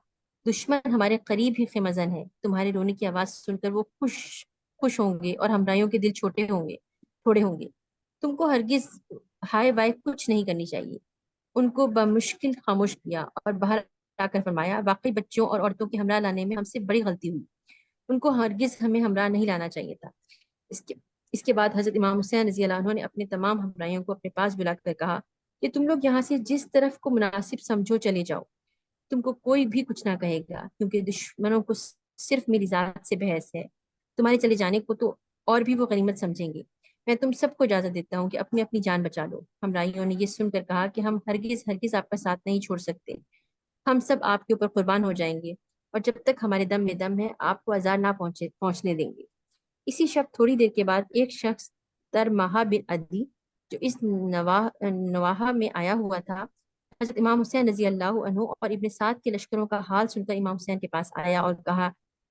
دشمن ہمارے قریب ہی خیمہ زن ہے، تمہارے رونے کی آواز سن کر وہ خوش ہوں گے اور ہمراہیوں کے دل تھوڑے ہوں گے۔ تم کو ہرگز ہائے بائے کچھ نہیں کرنی چاہیے۔ ان کو بمشکل خاموش کیا اور باہر آ کر فرمایا، واقعی بچوں اور عورتوں کے ہمراہ لانے میں ہم سے بڑی غلطی ہوئی، ان کو ہرگز ہمیں ہمراہ نہیں لانا چاہیے تھا۔ اس کے بعد حضرت امام حسین رضی اللہ عنہ نے اپنے تمام ہمراہیوں کو اپنے پاس بلا کر کہا کہ تم لوگ یہاں سے جس طرف کو مناسب سمجھو چلے جاؤ، تم کو کوئی بھی کچھ نہ کہے گا، کیونکہ دشمنوں کو صرف میری ذات سے بحث ہے، تمہارے چلے جانے کو تو اور بھی وہ غنیمت سمجھیں گے۔ میں تم سب کو اجازت دیتا ہوں کہ اپنی اپنی جان بچا لو۔ ہمراہیوں نے یہ سن کر کہا کہ ہم ہرگز آپ کا ساتھ نہیں چھوڑ سکتے، ہم سب آپ کے اوپر قربان ہو جائیں گے، اور جب تک ہمارے دم میں دم ہے آپ کو عذاب نہ پہنچنے دیں گے۔ اسی شب تھوڑی دیر کے بعد ایک شخص ترمہا بن عدی جو اس نواحہ میں آیا ہوا تھا، حضرت امام حسین رضی اللہ عنہ اور ابن سعد کے لشکروں کا حال سن کر امام حسین کے پاس آیا اور کہا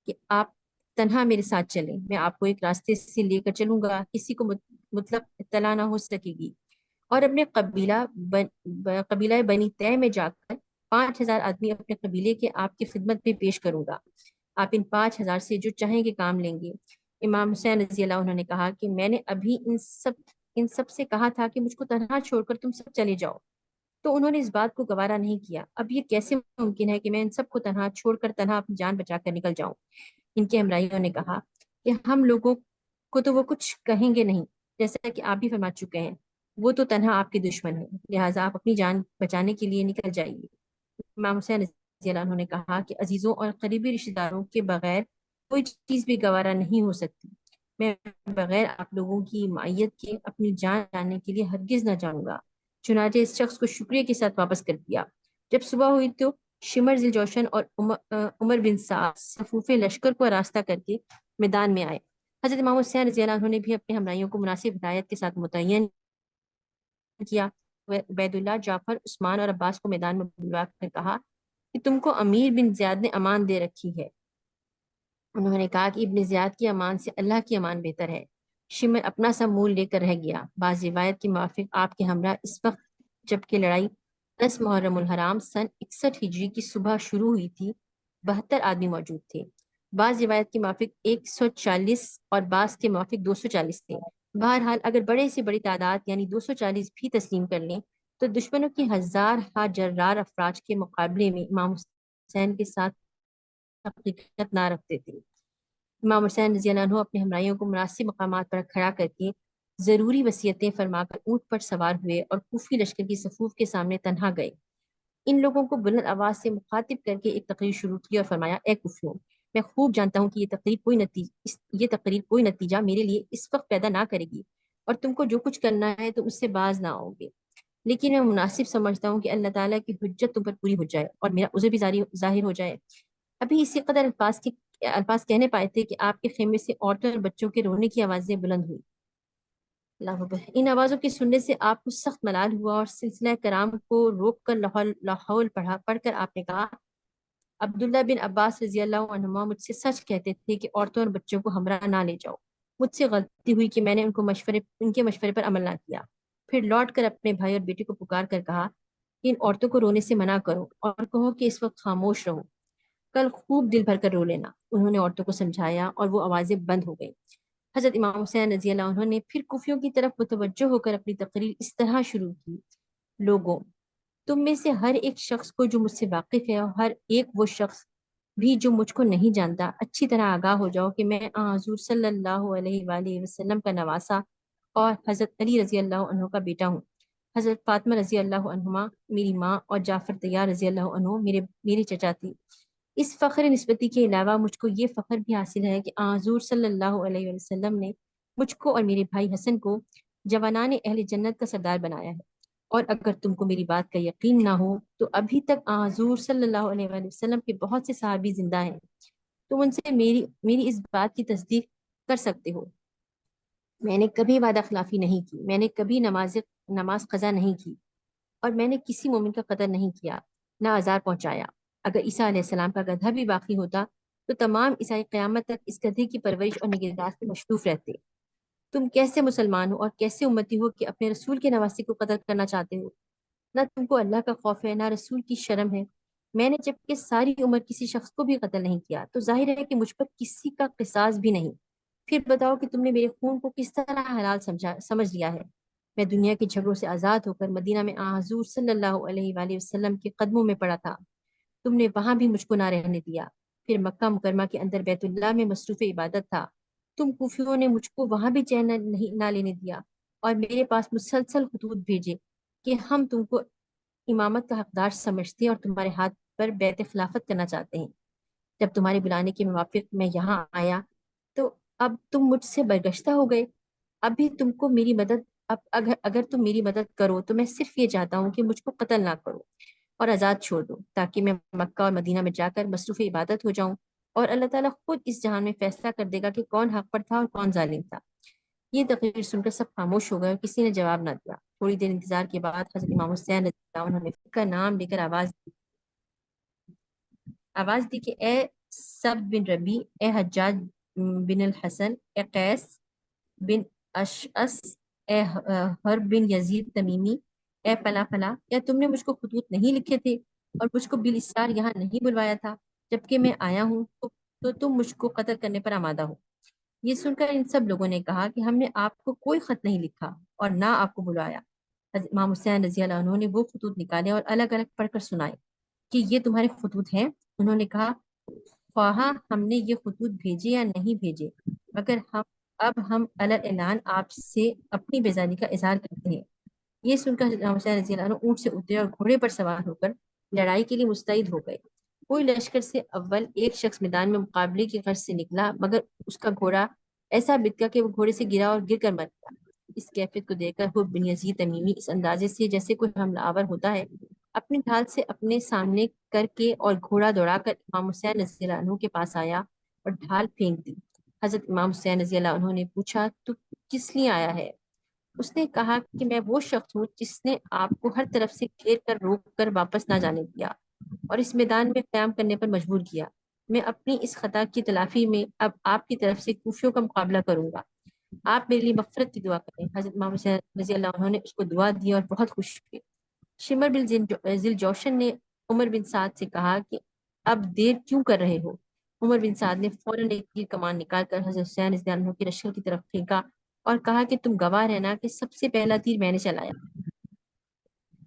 کہ آپ تنہا میرے ساتھ چلیں، میں آپ کو ایک راستے سے لے کر چلوں گا، کسی کو مطلب اطلاع نہ ہو سکے گی، اور اپنے قبیلہ بنی طے میں جا کر 5000 آدمی اپنے قبیلے کے آپ کی خدمت میں پیش کروں گا، آپ ان 5000 سے جو چاہیں گے کام لیں گے۔ امام حسین رضی اللہ عنہ نے کہا کہ میں نے ابھی ان سب سے کہا تھا کہ مجھ کو تنہا چھوڑ کر تم سب چلے جاؤ، تو انہوں نے اس بات کو گوارا نہیں کیا۔ اب یہ کیسے ممکن ہے کہ میں ان سب کو تنہا چھوڑ کر تنہا اپنی جان بچا کر نکل جاؤں؟ ان کے ہمراہیوں نے کہا کہ ہم لوگوں کو تو وہ کچھ کہیں گے نہیں، جیسا کہ آپ بھی فرما چکے ہیں، وہ تو تنہا آپ کے دشمن ہیں، لہٰذا آپ اپنی جان بچانے کے لیے نکل جائیے۔ امام حسین رضی اللہ عنہ نے کہا کہ عزیزوں اور قریبی رشتہ داروں کے بغیر کوئی چیز بھی گوارا نہیں ہو سکتی، میں بغیر آپ لوگوں کی معیت کے اپنی جان جاننے کے لیے ہرگز نہ جاؤں گا۔ چنانچہ اس شخص کو شکریہ کے ساتھ واپس کر دیا۔ جب صبح ہوئی تو شمر ذی الجوشن اور عمر بن سعد صفوف لشکر کو راستہ کر کے میدان میں آئے۔ حضرت امام حسین رضی اللہ عنہ نے بھی اپنے ہمراہیوں کو مناسب ہدایت کے ساتھ متعین کیا۔ عبید اللہ، جعفر، عثمان اور عباس کو میدان میں بلوا کر کہا کہ تم کو امیر بن زیاد نے امان دے رکھی ہے۔ انہوں نے کہا کہ ابن زیاد کی امان سے اللہ کی امان بہتر ہے۔ شمر اپنا سا مول لے کر رہ گیا۔ بعض روایت کے موافق آپ کے ہمراہ اس وقت جبکہ لڑائی 10 محرم الحرام سن 61 ہجری کی صبح شروع ہوئی تھی 72 آدمی موجود تھے۔ بعض روایت کے موافق 140 اور بعض کے موافق 240 تھے۔ بہرحال اگر بڑے سے بڑی تعداد یعنی 240 بھی تسلیم کر لیں تو دشمنوں کی 1000 جرار افراج کے مقابلے میں امام حسین کے ساتھ حقیقت نہ رکھتے تھے۔ امام حسین رضی اللہ عنہ اپنے ہمراہیوں کو مناسب مقامات پر کھڑا کر کے ضروری وصیتیں فرما کر اونٹ پر سوار ہوئے اور کوفی لشکر کی صفوف کے سامنے تنہا گئے۔ ان لوگوں کو بلند آواز سے مخاطب کر کے ایک تقریر شروع کی اور فرمایا، اے کوفیوں، میں خوب جانتا ہوں کہ یہ تقریر کوئی نتیجہ میرے لیے اس وقت پیدا نہ کرے گی اور تم کو جو کچھ کرنا ہے تم اس سے باز نہ آؤ گے، لیکن میں مناسب سمجھتا ہوں کہ اللہ تعالیٰ کی حجت تم پر پوری ہو جائے اور میرا عذر بھی ظاہر ہو جائے۔ ابھی اسی قدر الفاظ کہنے پائے تھے کہ آپ کے خیمے سے عورتوں اور بچوں کے رونے کی آوازیں بلند ہوئی۔ اللہ اکبر۔ ان آوازوں کے سننے سے آپ کو سخت ملال ہوا اور سلسلہ کرام کو روک کر لاحول پڑھ کر آپ نے کہا، عبداللہ بن عباس رضی اللہ عنہما مجھ سے سچ کہتے تھے کہ عورتوں اور بچوں کو ہمراہ نہ لے جاؤ۔ مجھ سے غلطی ہوئی کہ میں نے ان کے مشورے پر عمل نہ کیا۔ پھر لوٹ کر اپنے بھائی اور بیٹے کو پکار کر کہا کہ ان عورتوں کو رونے سے منع کرو اور کہو کہ اس وقت خاموش رہو، کل خوب دل بھر کر رو لینا۔ انہوں نے عورتوں کو سمجھایا اور وہ آوازیں بند ہو گئیں۔ حضرت امام حسین رضی اللہ عنہ نے پھر کوفیوں کی طرف متوجہ ہو کر اپنی تقریر اس طرح شروع کی، لوگوں، تم میں سے ہر ایک شخص کو جو مجھ سے واقف ہے اور ہر ایک وہ شخص بھی جو مجھ کو نہیں جانتا، اچھی طرح آگاہ ہو جاؤ کہ میں حضور صلی اللہ علیہ وآلہ وسلم کا نواسا اور حضرت علی رضی اللہ عنہ کا بیٹا ہوں۔ حضرت فاطمہ رضی اللہ عنہما میری ماں اور جعفر طیار رضی اللہ عنہ میری چچا تھی۔ اس فخر نسبتی کے علاوہ مجھ کو یہ فخر بھی حاصل ہے کہ حضور صلی اللہ علیہ وسلم نے مجھ کو اور میرے بھائی حسن کو جوانان اہل جنت کا سردار بنایا ہے، اور اگر تم کو میری بات کا یقین نہ ہو تو ابھی تک حضور صلی اللہ علیہ وسلم کے بہت سے صحابی زندہ ہیں، تم ان سے میری اس بات کی تصدیق کر سکتے ہو۔ میں نے کبھی وعدہ خلافی نہیں کی، میں نے کبھی نماز قضا نہیں کی، اور میں نے کسی مومن کا قتل نہیں کیا، نہ آزار پہنچایا۔ اگر عیسیٰ علیہ السلام کا گدھا بھی باقی ہوتا تو تمام عیسائی قیامت تک اس گدھے کی پرورش اور نگہداشت سے مصروف رہتے۔ تم کیسے مسلمان ہو اور کیسے امتی ہو کہ اپنے رسول کے نواسی کو قتل کرنا چاہتے ہو؟ نہ تم کو اللہ کا خوف ہے، نہ رسول کی شرم ہے۔ میں نے جب کہ ساری عمر کسی شخص کو بھی قتل نہیں کیا تو ظاہر ہے کہ مجھ پر کسی کا قصاص بھی نہیں۔ پھر بتاؤ کہ تم نے میرے خون کو کس طرح حلال سمجھ لیا ہے؟ میں دنیا کے جھگڑوں سے آزاد ہو کر مدینہ میں حضور صلی اللہ علیہ وآلہ وسلم کے قدموں میں پڑا تھا، تم نے وہاں بھی مجھ کو نہ رہنے دیا۔ پھر مکہ مکرمہ کے اندر بیت اللہ میں مصروف عبادت تھا، تم کوفیوں نے مجھ کو وہاں بھی چین نہ لینے دیا اور میرے پاس مسلسل خطوط بھیجے کہ ہم تم کو امامت کا حقدار سمجھتے اور تمہارے ہاتھ پر بیعت خلافت کرنا چاہتے ہیں۔ جب تمہارے بلانے کے موافق میں یہاں آیا تو اب تم مجھ سے برگشتہ ہو گئے۔ اب بھی تم کو میری مدد اگر تم میری مدد کرو تو میں صرف یہ چاہتا ہوں کہ مجھ کو قتل نہ کرو اور آزاد چھوڑ دو، تاکہ میں مکہ اور مدینہ میں جا کر مصروف عبادت ہو جاؤں اور اللہ تعالیٰ خود اس جہان میں فیصلہ کر دے گا کہ کون حق پر تھا اور کون ظالم تھا۔ یہ تقریر سن کر سب خاموش ہو گئے اور کسی نے جواب نہ دیا۔ تھوڑی دیر انتظار کے بعد حضرت امام حسین رضی اللہ عنہ نے کا نام لے کر آواز دی کہ اے سب بن ربی، اے حجاج بن الحسن، اے قیس بن اشعث، اے حرب بن یزید تمیمی، اے فلاں فلاں، کیا تم نے مجھ کو خطوط نہیں لکھے تھے اور مجھ کو بالاسرار یہاں نہیں بلوایا تھا؟ جبکہ میں آیا ہوں تو تم مجھ کو قتل کرنے پر آمادہ ہو۔ یہ سن کر ان سب لوگوں نے کہا کہ ہم نے آپ کو کوئی خط نہیں لکھا اور نہ آپ کو بلوایا۔ حضرت امام حسین رضی اللہ عنہ نے وہ خطوط نکالے اور الگ الگ پڑھ کر سنائے کہ یہ تمہارے خطوط ہیں۔ انہوں نے کہا خواہ ہم نے یہ خطوط بھیجے یا نہیں بھیجے، مگر اب ہم اعلان آپ سے اپنی بیزاری کا اظہار کرتے ہیں۔ یہ سن کر حضرت امام حسین رضی اللہ عنہ اونٹ سے اترے اور گھوڑے پر سوار ہو کر لڑائی کے لیے مستعد ہو گئے۔ کوئی لشکر سے اول ایک شخص میدان میں مقابلے کی غرض سے نکلا، مگر اس کا گھوڑا ایسا بت گیا کہ وہ گھوڑے سے گرا اور گر کر مر گیا۔ اس کیفیت کو دیکھ کر حرب بن یزید تمیمی اس اندازے سے جیسے کوئی حملہ آور ہوتا ہے اپنی ڈھال سے اپنے سامنے کر کے اور گھوڑا دوڑا کر امام حسین رضی اللہ عنہ کے پاس آیا اور ڈھال پھینک دی۔ حضرت امام حسین رضی اللہ عنہ نے پوچھا تو کس لیے آیا ہے؟ اس نے کہا کہ میں وہ شخص ہوں جس نے آپ کو ہر طرف سے گھیر کر روک کر واپس نہ جانے دیا اور اس میدان میں قیام کرنے پر مجبور کیا۔ میں اپنی اس خطا کی تلافی میں اب آپ کی طرف سے کوفیوں کا مقابلہ کروں گا، آپ میرے لیے مغفرت کی دعا کریں۔ حضرت امام حسین رضی اللہ عنہ نے اس کو دعا دی اور بہت خوش ہوئے۔ شمر بن ذیل جوشن نے عمر بن سعد سے کہا کہ اب دیر کیوں کر رہے ہو؟ عمر بن سعد نے فوراً ایک تیر کمان نکال کر حضرت حسین رضی اللہ عنہ کے لشکر کی طرف پھینکا اور کہا کہ تم گواہ رہنا کہ سب سے پہلا تیر میں نے چلایا۔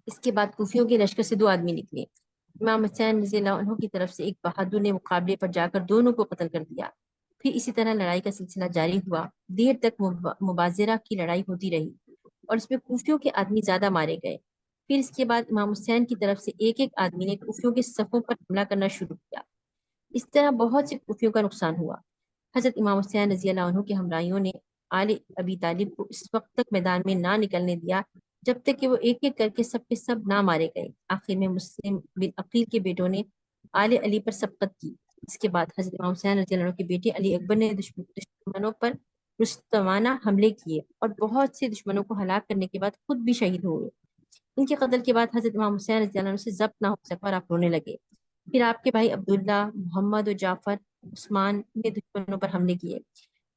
اس کے بعد کوفیوں کے لشکر سے 2 آدمی نکلے۔ امام حسین رضی اللہ عنہ کی طرف سے ایک بہادر نے مقابلے پر جا کر دونوں کو قتل کر دیا۔ پھر اسی طرح لڑائی کا سلسلہ جاری ہوا، دیر تک مبازرہ کی لڑائی ہوتی رہی اور اس میں کوفیوں کے آدمی زیادہ مارے گئے۔ پھر اس کے بعد امام حسین کی طرف سے ایک ایک آدمی نے کوفیوں کے صفوں پر حملہ کرنا شروع کیا۔ اس طرح بہت سے کوفیوں کا نقصان ہوا۔ حضرت امام حسین رضی اللہ عنہ کے ہمراہیوں نے آل ابی طالب کو اس وقت تک میدان میں نہ نکلنے دیا جب تک کہ وہ ایک ایک کر کے سب نہ مارے گئے۔ آخر میں مسلم بن عقیل کے بیٹوں نے آل علی پر سبقت کی۔ اس کے بعد حضرت امام حسین رضی اللہ عنہ کے بیٹے علی اکبر نے دشمنوں پر رستمانہ حملے کیے اور بہت سے دشمنوں کو ہلاک کرنے کے بعد خود بھی شہید ہوئے۔ ان کے قتل کے بعد حضرت امام حسین رضی اللہ عنہ سے ضبط نہ ہو سکا اور آپ رونے لگے۔ پھر آپ کے بھائی عبداللہ، محمد اور جعفر، عثمان نے دشمنوں پر حملے کیے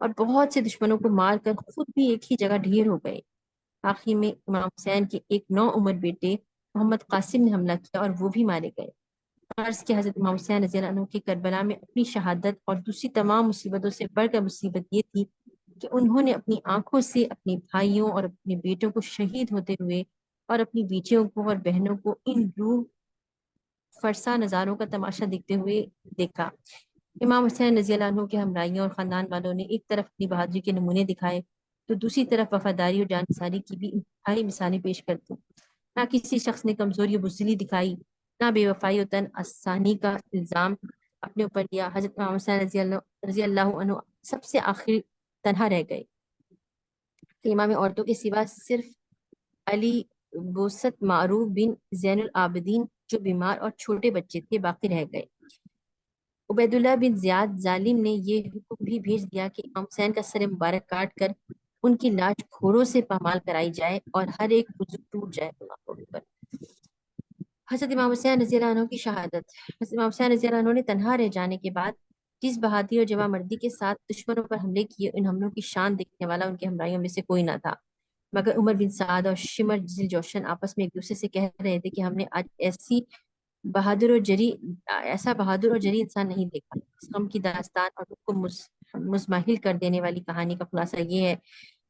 اور بہت سے دشمنوں کو مار کر خود بھی ایک ہی جگہ ڈھیر ہو گئے۔ آخر میں امام حسین کے ایک 9 عمر بیٹے محمد قاسم نے حملہ کیا اور وہ بھی مارے گئے۔ عرض کہ حضرت امام حسین رضی اللہ عنہ کی کربلا میں اپنی شہادت اور دوسری تمام مصیبتوں سے بڑھ کر مصیبت یہ تھی کہ انہوں نے اپنی آنکھوں سے اپنے بھائیوں اور اپنے بیٹوں کو شہید ہوتے ہوئے اور اپنی بیٹیوں کو اور بہنوں کو ان روح فرسا نظاروں کا تماشا دیکھتے ہوئے دیکھا۔ امام حسین رضی اللہ عنہ کے ہمراہیوں اور خاندان والوں نے ایک طرف اپنی بہادری کے نمونے دکھائے تو دوسری طرف وفاداری اور جانثاری کی بھی انتہائی مثالیں پیش کرتی۔ نہ کسی شخص نے کمزوری و بزدلی دکھائی، نہ بے وفائی و تن آسانی کا الزام اپنے اوپر لیا۔ حضرت امام حسین رضی اللہ عنہ سب سے آخر تنہا رہ گئے۔ امام عورتوں کے سوا صرف علی بوست معروف بن زین العابدین جو بیمار اور چھوٹے بچے تھے باقی رہ گئے۔ عبید اللہ بن زیاد ظالم نے یہ حکم بھی بھیج دیا کہ امام حسین کا سر مبارک کاٹ کر ان کی لاش گھوڑوں سے پامال کرائی جائے اور ہر ایک عضو ٹوٹ جائے۔ حضرت امام حسین رضی اللہ عنہ کی شہادت۔ حضرت امام حسین رضی اللہ عنہ نے تنہا رہ جانے کے بعد جس بہادری اور جمع مردی کے ساتھ دشمنوں پر حملے کیے، ان حملوں کی شان دیکھنے والا ان کے ہمراہیوں میں سے کوئی نہ تھا، مگر عمر بن سعد اور شمر ذی جوشن آپس میں ایک دوسرے سے کہہ رہے تھے کہ ہم نے آج ایسا بہادر اور جری انسان نہیں دیکھا۔ اس غم کی داستان اور اس کو مزمحل کر دینے والی کہانی کا خلاصہ یہ ہے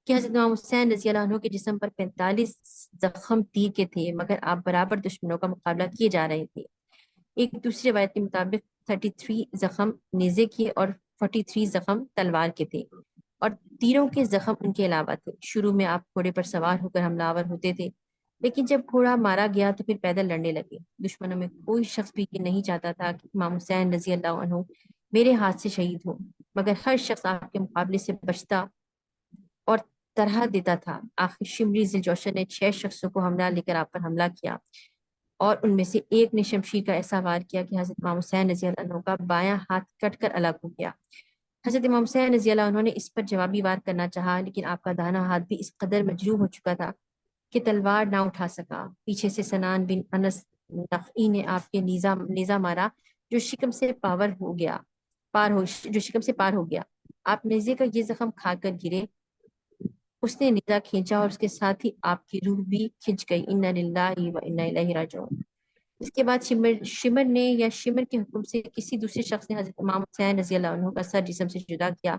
کہ حضرت امام حسین رضی اللہ عنہ کے جسم پر 45 زخم تیر کے تھے، مگر آپ برابر دشمنوں کا مقابلہ کیے جا رہے تھے۔ ایک دوسری روایت کے مطابق 33 زخم نیزے کے اور 43 زخم تلوار کے تھے، اور تیروں کے زخم ان کے علاوہ تھے۔ شروع میں آپ گھوڑے پر سوار ہو کر حملہ آور ہوتے تھے، لیکن جب گھوڑا مارا گیا تو پھر پیدل لڑنے لگے۔ دشمنوں میں کوئی شخص بھی یہ نہیں چاہتا تھا کہ امام حسین رضی اللہ عنہ میرے ہاتھ سے شہید ہوں، مگر ہر شخص آپ کے مقابلے سے بچتا اور طرح دیتا تھا۔ آخر شمری ذی الجوشن نے 6 شخصوں کو حملہ لے کر آپ پر حملہ کیا، اور ان میں سے ایک نے شمشیر کا ایسا وار کیا کہ حضرت امام حسین رضی اللہ عنہ کا بایاں ہاتھ کٹ کر الگ ہو گیا۔ حضرت امام حسین رضی اللہ عنہ نے اس پر جوابی وار کرنا چاہا، لیکن آپ کا داہنا ہاتھ بھی اس قدر مجروح ہو چکا تھا کہ تلوار نہ اٹھا سکا۔ پیچھے سے سنان بن انس نخعی نے آپ کے نیزہ مارا جو شکم سے پار ہو گیا۔ آپ نیزے کا یہ زخم کھا کر گرے۔ اس نے نیزہ کھینچا اور اس کے ساتھ ہی آپ کی روح بھی کھنچ گئی۔ انا للہ و انا الیہ راجعون۔ اس کے بعد شمر کے حکم سے کسی دوسرے شخص نے حضرت امام حسین رضی اللہ عنہ کا سر جسم سے جدا کیا۔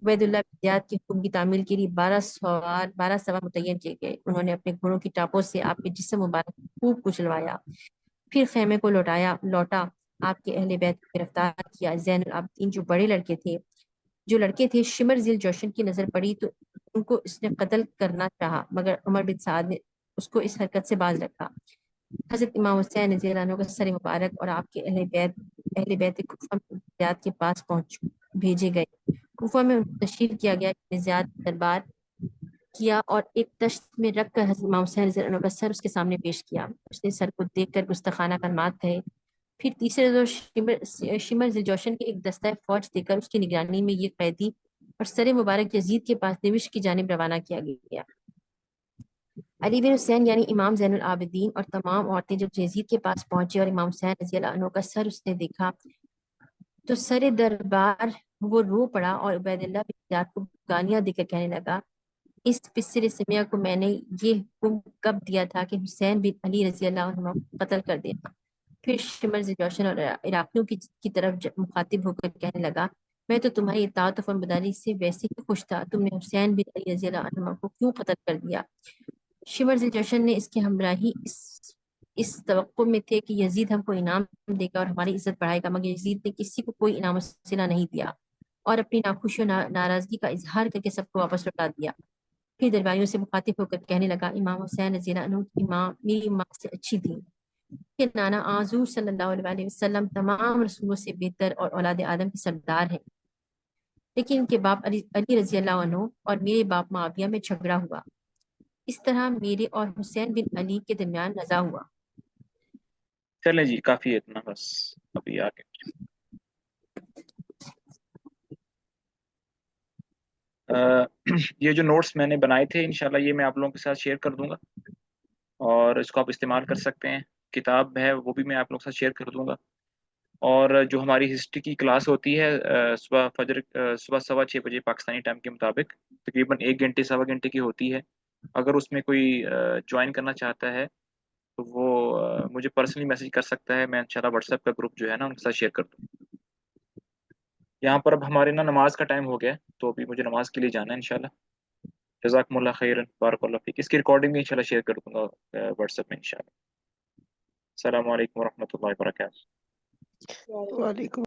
عبید اللہ بن زیاد کے حکم کی تعمیل کے لیے 12 سوار متعین کیے گئے۔ انہوں نے اپنے گھوڑوں کی ٹاپوں سے آپ کے جسم مبارک خوب کچلوایا، پھر خیمے کو لوٹا آپ کے اہل بیت کو گرفتار کیا۔ زین العابدین جو لڑکے تھے شمر ذی الجوشن کی نظر پڑی تو ان کو اس نے قتل کرنا چاہا، مگر عمر بن سعد نے اس کو اس حرکت سے باز رکھا۔ حضرت امام حسین رضی اللہ عنہ کا سر مبارک اور آپ کے اہل بیت کوفہ میں زیاد کے پاس بھیجے گئے۔ کوفہ میں ان کو تشہیر کیا گیا کہ زیاد دربار کیا اور ایک تشت میں رکھ کر حضرت امام حسین رضی اللہ عنہ کا سر اس کے سامنے پیش کیا۔ اس نے سر کو دیکھ کر گستاخانہ کلمات کہے، پھر تیسرے روز شمر ذی الجوشن کے ایک دستہ فوج دے کر اس کی نگرانی میں یہ قیدی اور سر مبارک یزید کے پاس دمشق کی جانب روانہ کیا گیا۔ علی بن حسین یعنی امام زین العابدین اور تمام عورتیں جب یزید کے پاس پہنچے اور امام حسین رضی اللہ عنہ کا سر اس نے دیکھا تو سر دربار وہ رو پڑا اور عبید اللہ بن زیاد کو گالیاں دے کر کہنے لگا، اس پسر سمیہ کو میں نے یہ حکم کب دیا تھا کہ حسین بن علی رضی اللہ عنہ کو قتل کر دینا۔ پھر شمر ذی جوشن اور عراقیوں کی طرف مخاطب ہو کر کہنے لگا، میں تو تمہاری اطاعت و فرمانبرداری سے ویسے ہی خوش تھا، تم نے حسین بن علی رضی اللہ عنہ کو کیوں قتل کر دیا؟ شمر ذی جوشن نے اس کے ہمراہی اس توقع میں تھے کہ یزید ہم کو انعام دے گا اور ہماری عزت بڑھائے گا، مگر یزید نے کسی کو کوئی انعام و صلہ نہیں دیا اور اپنی ناخوشی و ناراضگی کا اظہار کر کے سب کو واپس لوٹا دیا۔ پھر درباریوں سے مخاطب ہو کر کہنے لگا، امام حسین رضی اللہ عنہ کی ماں میری ماں سے اچھی تھی کہ نانا حضور صلی اللہ علیہ وسلم تمام رسولوں سے بہتر اور اولاد آدم کے سردار ہیں، لیکن ان کے باپ علی رضی اللہ عنہ اور میرے باپ معاویہ میں جھگڑا ہوا، اس طرح میرے اور حسین بن علی کے درمیان نزاع ہوا۔ چلیں جی کافی ہے اتنا، بس ابھی آگے یہ جو نوٹس میں نے بنائے تھے انشاءاللہ یہ میں آپ لوگوں کے ساتھ شیئر کر دوں گا اور اس کو آپ استعمال کر سکتے ہیں۔ کتاب ہے وہ بھی میں آپ لوگوں کے ساتھ شیئر کر دوں گا، اور جو ہماری ہسٹری کی کلاس ہوتی ہے صبح 6:15 بجے پاکستانی ٹائم کے مطابق تقریباً 1 گھنٹے 1.25 گھنٹے کی ہوتی ہے۔ اگر اس میں کوئی جوائن کرنا چاہتا ہے تو وہ مجھے پرسنلی میسج کر سکتا ہے، میں انشاءاللہ واٹس ایپ کا گروپ جو ہے نا ان کے ساتھ شیئر کر دوں۔ یہاں پر اب ہمارے نا نماز کا ٹائم ہو گیا ہے تو ابھی مجھے نماز کے لیے جانا ہے انشاءاللہ۔ جزاکم اللہ خیرا، بارک اللہ فیک۔ اس کی ریکارڈنگ بھی انشاءاللہ شیئر کر دوں گا واٹس ایپ میں انشاءاللہ۔ السلام علیکم ورحمۃ اللہ وبرکاتہ۔ وعلیکم